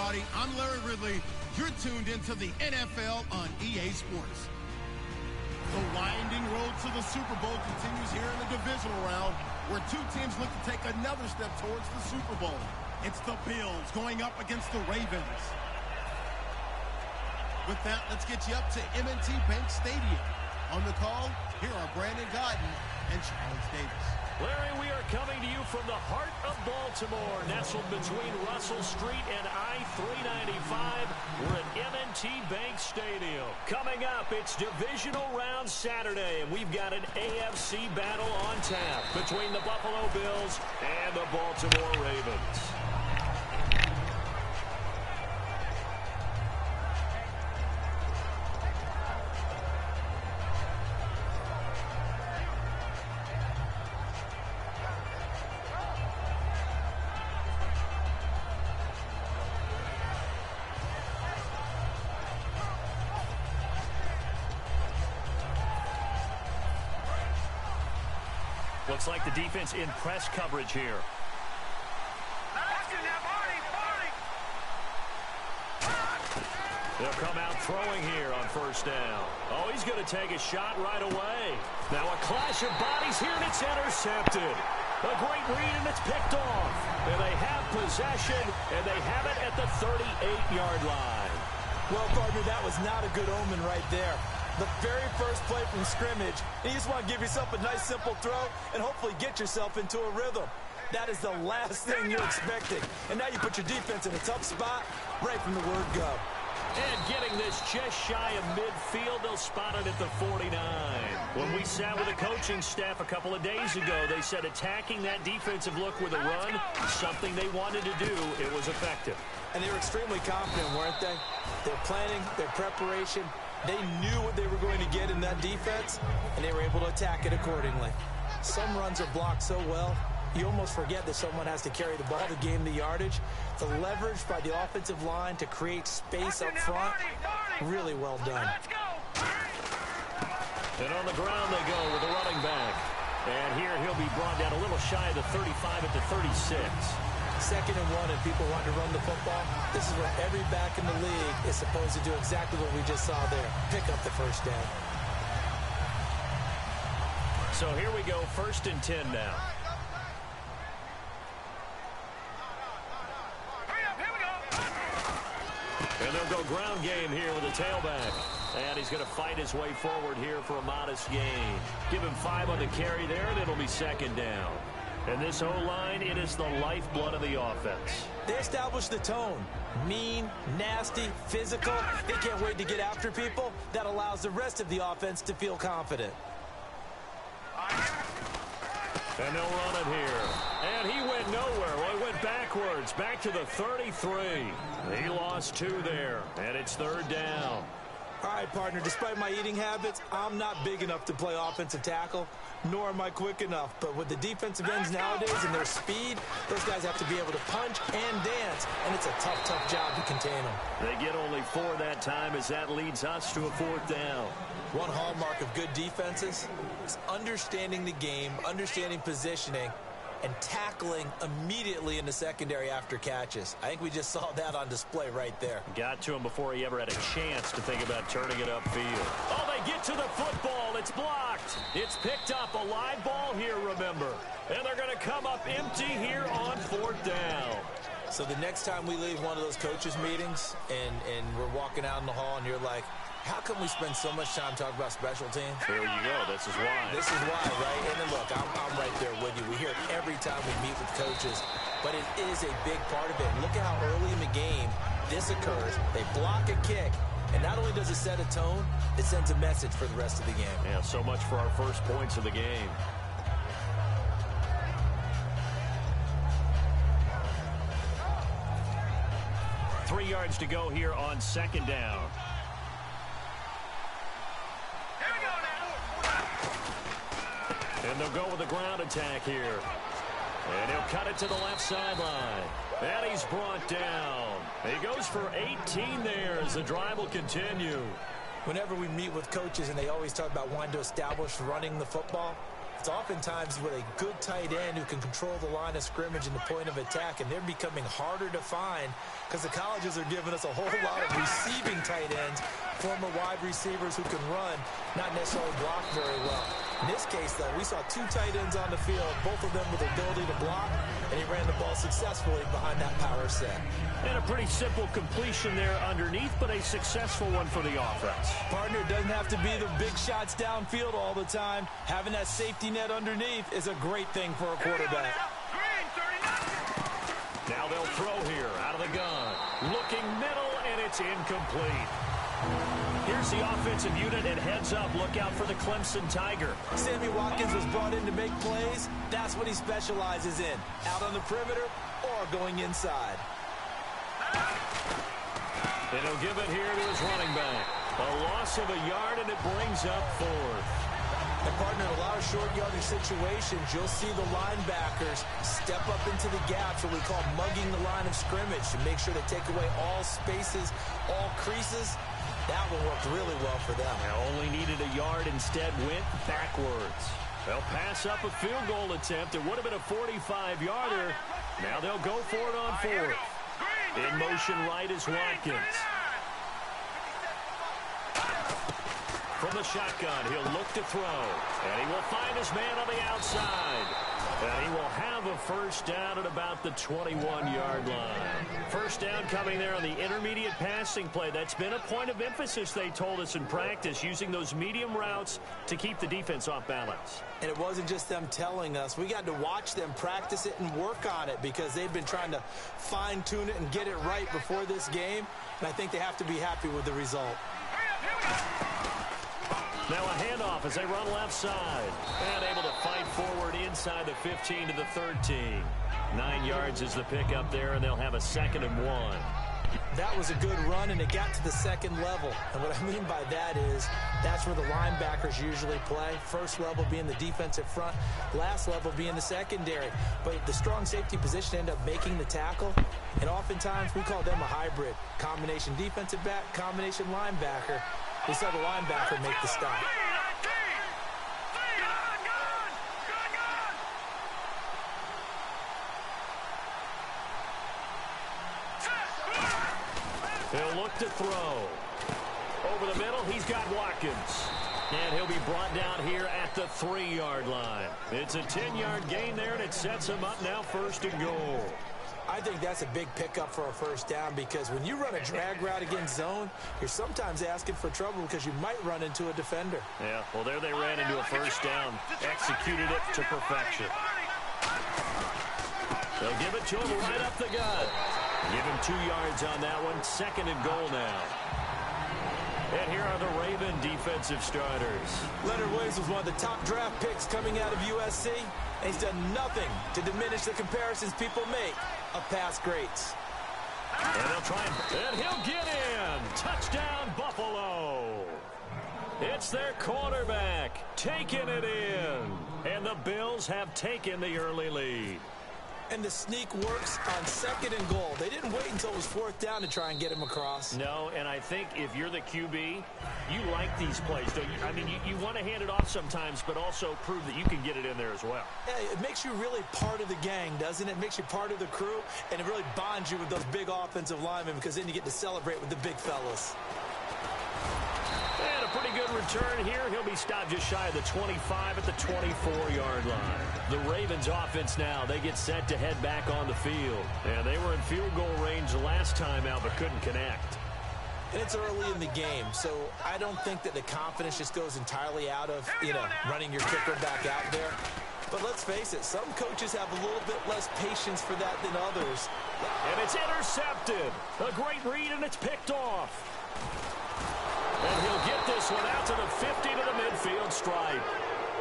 everybody. I'm Larry Ridley. You're tuned into the NFL on EA Sports. The winding road to the Super Bowl continues here in the divisional round, where two teams look to take another step towards the Super Bowl. It's the Bills going up against the Ravens. With that, let's get you up to M&T Bank Stadium. On the call, here are Brandon Godden and Charles Davis. Larry, we are coming to you from the heart of Baltimore, nestled between Russell Street and I-395. We're at M&T Bank Stadium. Coming up, it's Divisional Round Saturday, and we've got an AFC battle on tap between the Buffalo Bills and the Baltimore Ravens. Looks like the defense in press coverage here. They'll come out throwing here on first down. Oh, he's going to take a shot right away. Now a clash of bodies here, and it's intercepted. A great read, and it's picked off. And they have possession, and they have it at the 38-yard line. Well, partner, that was not a good omen right there. The very first play from scrimmage, and you just want to give yourself a nice, simple throw and hopefully get yourself into a rhythm. That is the last thing you're expecting. And now you put your defense in a tough spot right from the word go. And getting this just shy of midfield, they'll spot it at the 49. When we sat with the coaching staff a couple of days ago, they said attacking that defensive look with a run, something they wanted to do, it was effective. And they were extremely confident, weren't they? Their planning, their preparation, they knew what they were going to get in that defense, and they were able to attack it accordingly. Some runs are blocked so well, you almost forget that someone has to carry the ball to gain the yardage. The leverage by the offensive line to create space up front, really well done. And on the ground they go with the running back. And here he'll be brought down a little shy of the 35 at the 36. 2nd and 1, and people want to run the football. This is where every back in the league is supposed to do exactly what we just saw there. Pick up the first down. So here we go, 1st and 10 now. And they'll go ground game here with a tailback. And he's going to fight his way forward here for a modest gain. Give him 5 on the carry there, and it'll be 2nd down. And this O-line, it is the lifeblood of the offense. They established the tone. Mean, nasty, physical. They can't wait to get after people. That allows the rest of the offense to feel confident. And they'll run it here. And he went nowhere. Well, he went backwards, back to the 33. He lost 2 there, and it's 3rd down. All right, partner, despite my eating habits, I'm not big enough to play offensive tackle, nor am I quick enough. But with the defensive ends nowadays and their speed, those guys have to be able to punch and dance, and it's a tough, tough job to contain them. They get only 4 that time as that leads us to a 4th down. One hallmark of good defenses is understanding the game, understanding positioning, and tackling immediately in the secondary after catches. I think we just saw that on display right there. Got to him before he ever had a chance to think about turning it upfield. Oh, they get to the football. It's blocked. It's picked up. A live ball here, remember. And they're going to come up empty here on 4th down. So the next time we leave one of those coaches' meetings and we're walking out in the hall and you're like, how come we spend so much time talking about special teams? There you go. This is why. This is why, right? And then look, I'm right there with you. We hear it every time we meet with coaches, but it is a big part of it. Look at how early in the game this occurs. They block a kick, and not only does it set a tone, it sends a message for the rest of the game. Yeah, so much for our first points of the game. Three yards to go here on 2nd down. And they'll go with a ground attack here. And he'll cut it to the left sideline. And he's brought down. He goes for 18 there as the drive will continue. Whenever we meet with coaches and they always talk about wanting to establish running the football, It's oftentimes with a good tight end who can control the line of scrimmage and the point of attack, and they're becoming harder to find because the colleges are giving us a whole lot of receiving tight ends, former wide receivers who can run, not necessarily block very well. In this case, though, we saw two tight ends on the field, both of them with the ability to block, and he ran the ball successfully behind that power set. And a pretty simple completion there underneath, but a successful one for the offense. Partner, doesn't have to be the big shots downfield all the time. Having that safety net underneath is a great thing for a quarterback. Now they'll throw here out of the gun. Looking middle, and it's incomplete. Here's the offensive unit, and heads up, look out for the Clemson Tiger. Sammy Watkins was brought in to make plays. That's what he specializes in, out on the perimeter or going inside. And he'll give it here to his running back. A loss of a yard, and it brings up fourth. And, partner, in a lot of short yardage situations, you'll see the linebackers step up into the gaps, what we call mugging the line of scrimmage, to make sure they take away all spaces, all creases. That one worked really well for them. Only needed a yard, instead went backwards. They'll pass up a field goal attempt. It would have been a 45-yarder. Now they'll go for it on fourth. In motion right is Watkins. From the shotgun, he'll look to throw. And he will find his man on the outside. And he will have a first down at about the 21-yard line. First down coming there on the intermediate passing play. That's been a point of emphasis, they told us in practice, using those medium routes to keep the defense off balance. And it wasn't just them telling us. We got to watch them practice it and work on it because they've been trying to fine-tune it and get it right before this game. And I think they have to be happy with the result. Now a handoff as they run left side. And able to fight forward inside the 15 to the 13. 9 yards is the pickup there, and they'll have a 2nd and 1. That was a good run, and it got to the second level. And what I mean by that is that's where the linebackers usually play. First level being the defensive front, last level being the secondary. But the strong safety position ended up making the tackle, and oftentimes we call them a hybrid. Combination defensive back, combination linebacker. We saw the linebacker make the stop. He'll look to throw. Over the middle, he's got Watkins. And he'll be brought down here at the 3-yard line. It's a 10-yard gain there, and it sets him up now 1st and goal. I think that's a big pickup for a first down because when you run a drag route against zone, you're sometimes asking for trouble because you might run into a defender. Yeah, well, there they ran into a first down. Executed it to perfection. They'll give it to him right up the gut. Give him 2 yards on that one. 2nd and goal now. And here are the Raven defensive starters. Leonard Williams was one of the top draft picks coming out of USC, and he's done nothing to diminish the comparisons people make of past greats. And they'll try and he'll get in. Touchdown, Buffalo. It's their quarterback taking it in. And the Bills have taken the early lead. And the sneak works on 2nd and goal. They didn't wait until it was 4th down to try and get him across. No, and I think if you're the QB, you like these plays, don't you? I mean, you want to hand it off sometimes, but also prove that you can get it in there as well. Yeah, it makes you really part of the gang, doesn't it? It makes you part of the crew, and it really bonds you with those big offensive linemen because then you get to celebrate with the big fellas. And a pretty good return here. He'll be stopped just shy of the 25 at the 24-yard line. The Ravens offense now, they get set to head back on the field. And they were in field goal range the last time out but couldn't connect. And it's early in the game, so I don't think that the confidence just goes entirely out of, running your kicker back out there. But let's face it, some coaches have a little bit less patience for that than others. And it's intercepted. A great read, and it's picked off. And he'll get this one out to the 50 to the midfield stripe.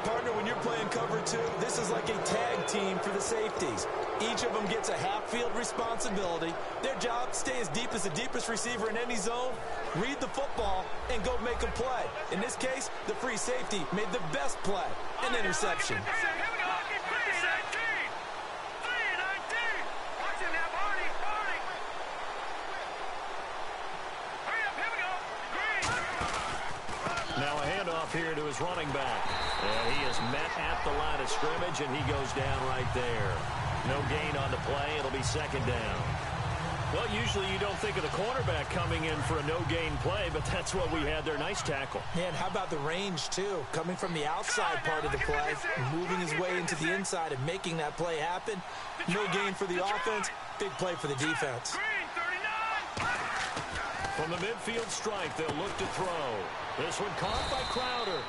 Partner, when you're playing cover 2, this is like a tag team for the safeties. Each of them gets a half-field responsibility. Their job, stay as deep as the deepest receiver in any zone, read the football, and go make a play. In this case, the free safety made the best play, an interception. Now a handoff here to his Bengals running back. And he is met at the line of scrimmage, and he goes down right there. No gain on the play. It'll be second down. Well, usually you don't think of the cornerback coming in for a no-gain play, but that's what we had there. Nice tackle. Man, how about the range, too? Coming from the outside part of the play, moving his way into the inside and making that play happen. No gain for the offense, big play for the defense. From the midfield stripe, they'll look to throw. This one caught by Crowder.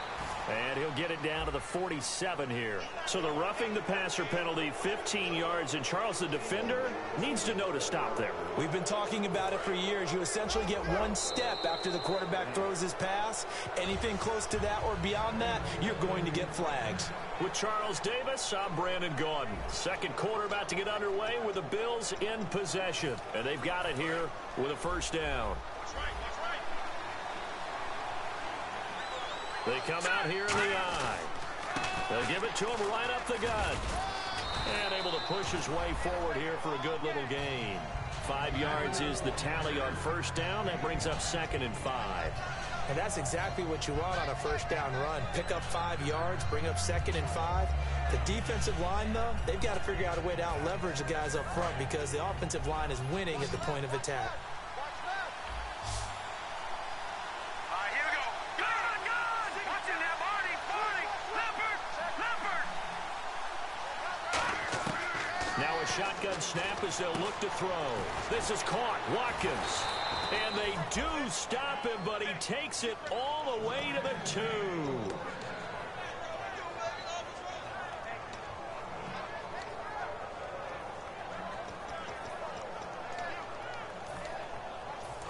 And he'll get it down to the 47 here. So the roughing the passer penalty, 15 yards. And Charles, the defender, needs to know to stop there. We've been talking about it for years. You essentially get one step after the quarterback throws his pass. Anything close to that or beyond that, you're going to get flags. With Charles Davis, I'm Brandon Gaudin. Second quarter about to get underway with the Bills in possession. And they've got it here with a first down. They come out here in the eye. They'll give it to him right up the gut. And able to push his way forward here for a good little gain. 5 yards is the tally on first down. That brings up 2nd and 5. And that's exactly what you want on a first down run. Pick up 5 yards, bring up 2nd and 5. The defensive line, though, they've got to figure out a way to out-leverage the guys up front because the offensive line is winning at the point of attack. Shotgun snap as they'll look to throw. This is caught. Watkins. And they do stop him, but he takes it all the way to the 2.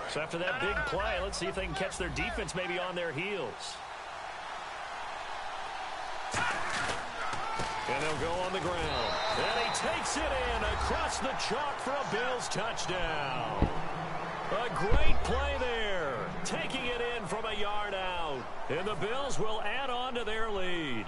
So after that big play, let's see if they can catch their defense maybe on their heels. And they'll go on the ground. And he takes it in across the chalk for a Bills touchdown. A great play there. Taking it in from a yard out. And the Bills will add on to their lead.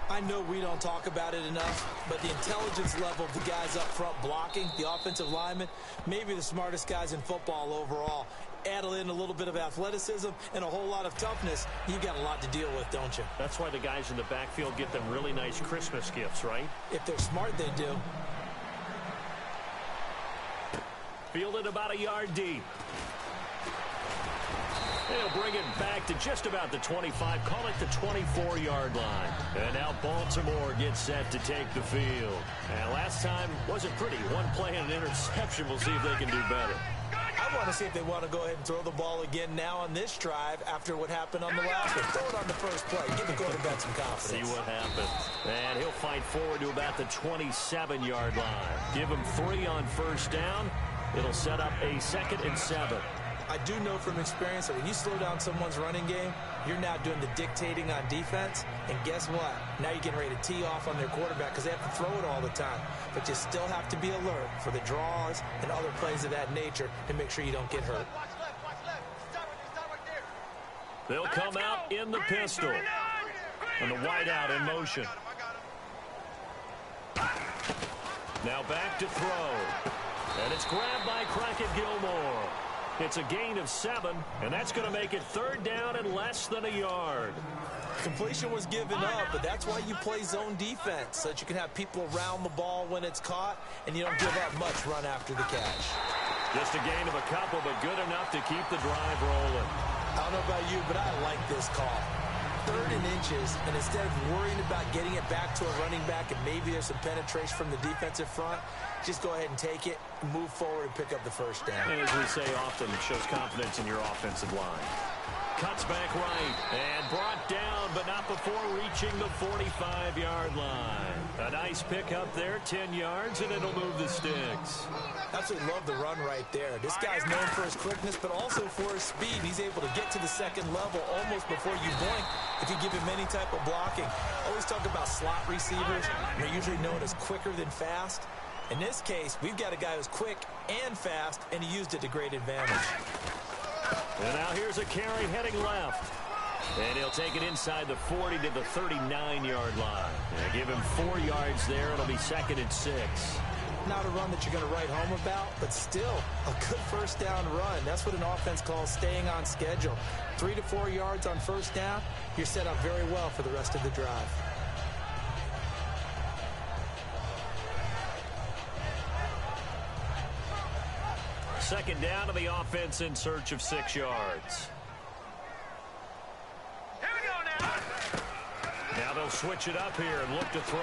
I know we don't talk about it enough, but the intelligence level of the guys up front blocking, the offensive linemen, maybe the smartest guys in football overall. Add in a little bit of athleticism and a whole lot of toughness, you got a lot to deal with, don't you? That's why the guys in the backfield get them really nice Christmas gifts, right? If they're smart, they do. Fielded about a yard deep. They'll bring it back to just about the 25, call it the 24-yard line. And now Baltimore gets set to take the field. And last time wasn't pretty. One play and an interception. We'll see if they can do better. I want to see if they want to go ahead and throw the ball again now on this drive after what happened on the last one. Throw it on the first play. Give the quarterback some confidence. See what happens. And he'll fight forward to about the 27-yard line. Give him 3 on first down. It'll set up a 2nd and 7. I do know from experience that when you slow down someone's running game, you're now doing the dictating on defense. And guess what? Now you're getting ready to tee off on their quarterback because they have to throw it all the time. But you still have to be alert for the draws and other plays of that nature to make sure you don't get hurt. They'll come out in the pistol. And the wideout in motion. Now back to throw. And it's grabbed by Crockett Gilmore. It's a gain of 7, and that's going to make it 3rd down and less than a yard. Completion was given up, but that's why you play zone defense, so that you can have people around the ball when it's caught, and you don't give up much run after the catch. Just a gain of a couple, but good enough to keep the drive rolling. I don't know about you, but I like this call. 3rd and inches, and instead of worrying about getting it back to a running back and maybe there's some penetration from the defensive front, just go ahead and take it, move forward, and pick up the first down. And as we say often, it shows confidence in your offensive line. Cuts back right and brought down, but not before reaching the 45-yard line. A nice pickup there, 10 yards, and it'll move the sticks. Absolutely love the run right there. This guy's known for his quickness, but also for his speed. He's able to get to the second level almost before you blink if you give him any type of blocking. Always talk about slot receivers. They're usually known as quicker than fast. In this case, we've got a guy who's quick and fast, and he used it to great advantage. And now here's a carry heading left. And he'll take it inside the 40 to the 39-yard line. And give him 4 yards there. It'll be 2nd and 6. Not a run that you're going to write home about, but still a good first down run. That's what an offense calls staying on schedule. 3 to 4 yards on first down, you're set up very well for the rest of the drive. Second down to the offense in search of 6 yards. Here we go now. Now they'll switch it up here and look to throw.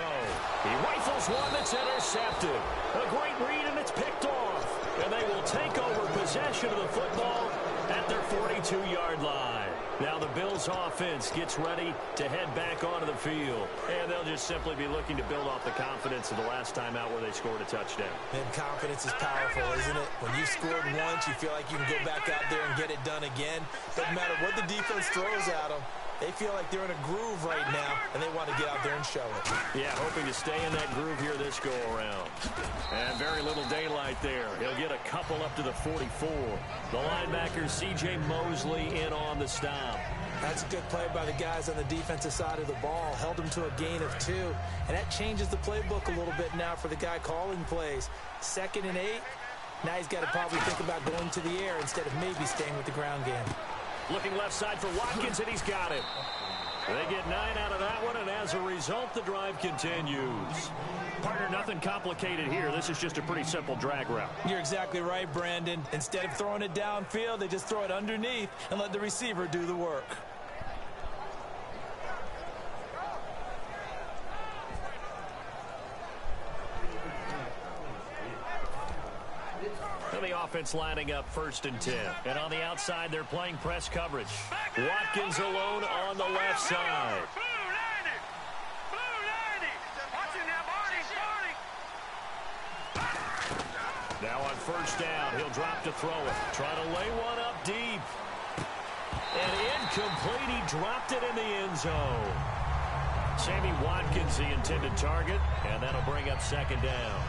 He rifles one that's intercepted. A great read, and it's picked off. And they will take over possession of the football at their 42-yard line. Now the Bills' offense gets ready to head back onto the field. And they'll just simply be looking to build off the confidence of the last time out where they scored a touchdown. And confidence is powerful, isn't it? When you scored once, you feel like you can go back out there and get it done again. Doesn't matter what the defense throws at them. They feel like they're in a groove right now, and they want to get out there and show it. Yeah, hoping to stay in that groove here this go-around. And very little daylight there. He'll get a couple up to the 44. The linebacker, C.J. Mosley, in on the stop. That's a good play by the guys on the defensive side of the ball. Held him to a gain of 2. And that changes the playbook a little bit now for the guy calling plays. 2nd and 8. Now he's got to probably think about going to the air instead of maybe staying with the ground game. Looking left side for Watkins, and he's got it. They get 9 out of that one, and as a result, the drive continues. Partner, nothing complicated here. This is just a pretty simple drag route. You're exactly right, Brandon. Instead of throwing it downfield, they just throw it underneath and let the receiver do the work. The offense lining up 1st and 10. And on the outside, they're playing press coverage. Watkins alone on the left side. Now on 1st down, he'll drop to throw it. Trying to lay one up deep. And incomplete. He dropped it in the end zone. Sammy Watkins, the intended target, and that'll bring up 2nd down.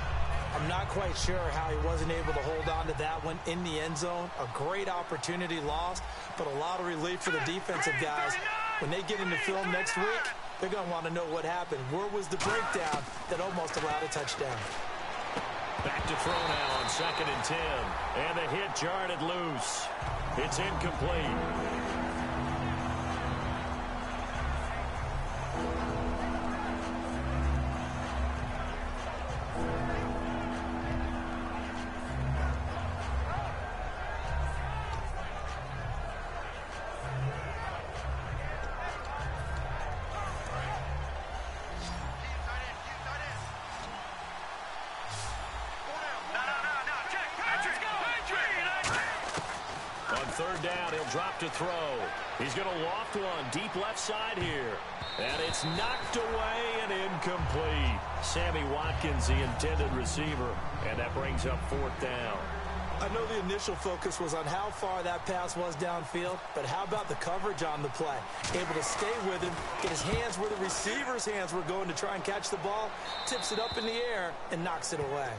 I'm not quite sure how he wasn't able to hold on to that one in the end zone. A great opportunity lost, but a lot of relief for the defensive guys. When they get into film next week, they're going to want to know what happened. Where was the breakdown that almost allowed a touchdown? Back to throw now on 2nd and 10. And the hit jarred it loose. It's incomplete. Drop to throw. He's going to loft one deep left side here. And it's knocked away and incomplete. Sammy Watkins, the intended receiver. And that brings up 4th down. I know the initial focus was on how far that pass was downfield, but how about the coverage on the play? Able to stay with him, get his hands where the receiver's hands were going to try and catch the ball, tips it up in the air, and knocks it away.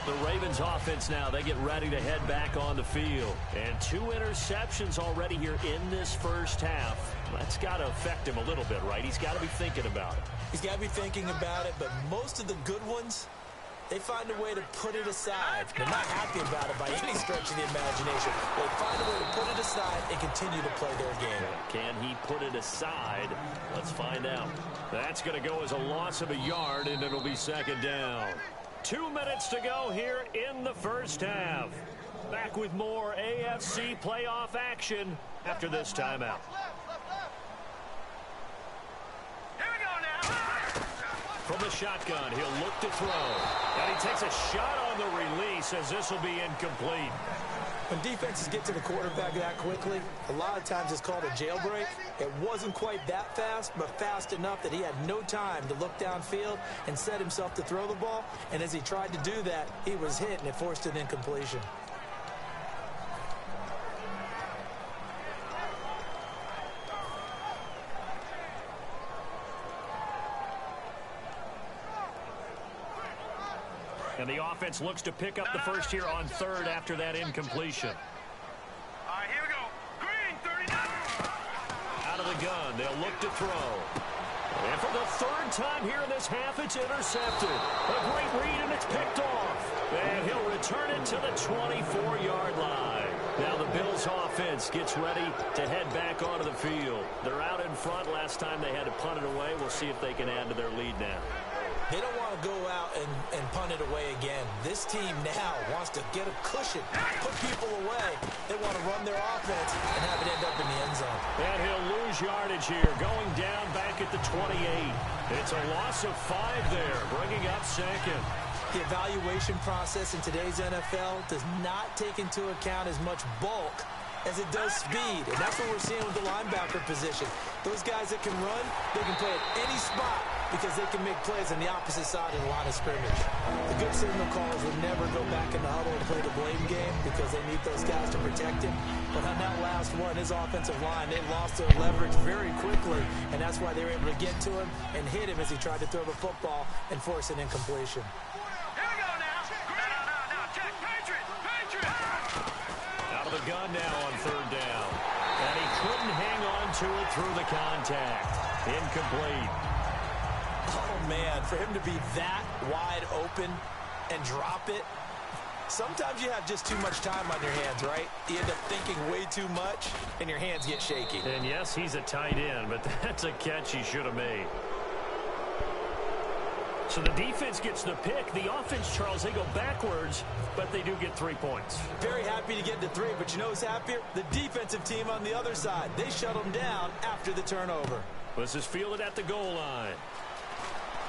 The Ravens offense now, they get ready to head back on the field. And 2 interceptions already here in this first half. That's got to affect him a little bit, right? He's got to be thinking about it. He's got to be thinking about it, but most of the good ones, they find a way to put it aside. They're not happy about it by any stretch of the imagination. They find a way to put it aside and continue to play their game. Can he put it aside? Let's find out. That's going to go as a loss of a yard, and it'll be 2nd down. 2 minutes to go here in the first half. Back with more AFC playoff action after this timeout. Here we go now. From the shotgun, he'll look to throw. And he takes a shot on the release as this will be incomplete. When defenses get to the quarterback that quickly, a lot of times it's called a jailbreak. It wasn't quite that fast, but fast enough that he had no time to look downfield and set himself to throw the ball. And as he tried to do that, he was hit, and it forced an incompletion. And the offense looks to pick up the first here on 3rd after that incompletion. All right, here we go. Green, 39. Out of the gun, they'll look to throw. And for the 3rd time here in this half, it's intercepted. A great read and Bills offense gets ready to head back onto the field. They're out in front. Last time they had to punt it away. We'll see if they can add to their lead now. They don't want to go out and punt it away again. This team now wants to get a cushion, put people away. They want to run their offense and have it end up in the end zone. And he'll lose yardage here, going down back at the 28. It's a loss of 5 there, bringing up second. The evaluation process in today's NFL does not take into account as much bulk as it does speed, and that's what we're seeing with the linebacker position. Those guys that can run, they can play at any spot because they can make plays on the opposite side of the line of scrimmage. The good signal callers would never go back in the huddle and play the blame game because they need those guys to protect him. But on that last one, his offensive line, they lost their leverage very quickly, and that's why they were able to get to him and hit him as he tried to throw the football and force an incompletion. The gun now on 3rd down. And he couldn't hang on to it through the contact. Incomplete. Oh, man, for him to be that wide open and drop it, sometimes you have just too much time on your hands, right? You end up thinking way too much, and your hands get shaky. And, yes, he's a tight end, but that's a catch he should have made. So the defense gets the pick. The offense, Charles, they go backwards, but they do get 3 points. Very happy to get to 3, but you know who's happier? The defensive team on the other side. They shut them down after the turnover. This is fielded at the goal line.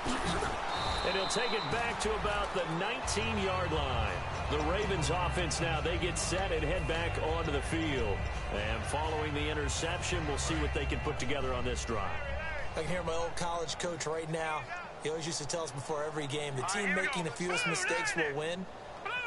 And he'll take it back to about the 19-yard line. The Ravens offense now, they get set and head back onto the field. And following the interception, we'll see what they can put together on this drive. I can hear my old college coach right now. He always used to tell us before every game, the team making the fewest mistakes will win.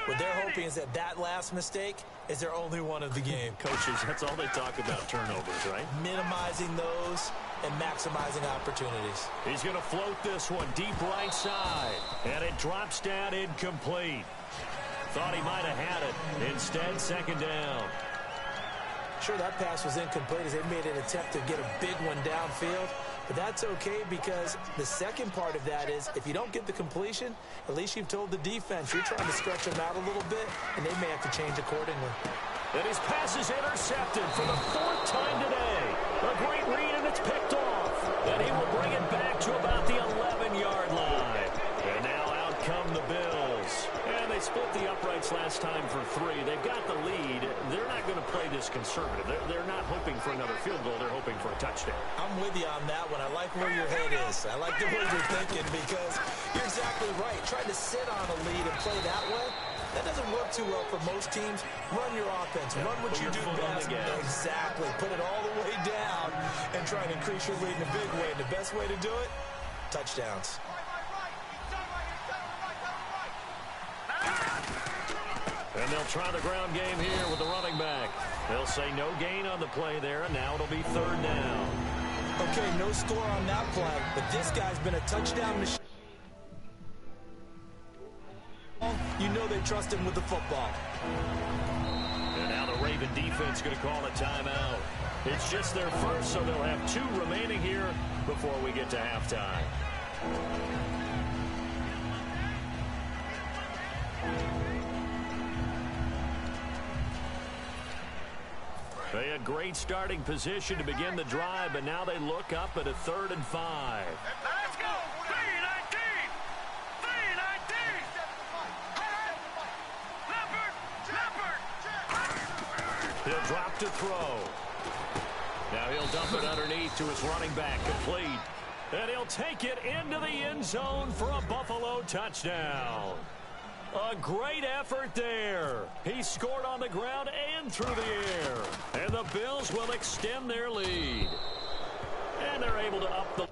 What they're hoping is that last mistake is their only one of the game. Coaches, that's all they talk about, turnovers, right? Minimizing those and maximizing opportunities. He's going to float this one deep right side. And it drops down incomplete. Thought he might have had it. Instead, 2nd down. Sure, that pass was incomplete as they made an attempt to get a big one downfield. But that's okay because the second part of that is if you don't get the completion, at least you've told the defense you're trying to stretch them out a little bit, and they may have to change accordingly. And his pass is intercepted for the 4th time today. A great read, and it's picked off. And he will bring it back to about the 11-yard line. And now out come the Bills. And they split the uprights last time for 3. They've got the lead. They're not going to play this conservative. They're not hoping for another field goal. They're hoping for a touchdown. I'm with you on that one. I like where your head is. I like the way you're thinking because you're exactly right. Trying to sit on a lead and play that way, that doesn't work too well for most teams. Run your offense. Run what you do best. Exactly. Put it all the way down and try and increase your lead in a big way. And the best way to do it, touchdowns. And they'll try the ground game here with the running back. They'll say no gain on the play there, and now it'll be 3rd down. Okay, no score on that play, but this guy's been a touchdown machine. You know they trust him with the football. And now the Raven defense going to call a timeout. It's just their first, so they'll have 2 remaining here before we get to halftime. They had great starting position to begin the drive, but now they look up at a 3rd and 5. Let's go! 3-19! 3-19! Leopard! He'll drop to throw. Now he'll dump it underneath to his running back, complete. And he'll take it into the end zone for a Buffalo touchdown. A great effort there. He scored on the ground and through the air. And the Bills will extend their lead. And they're able to up the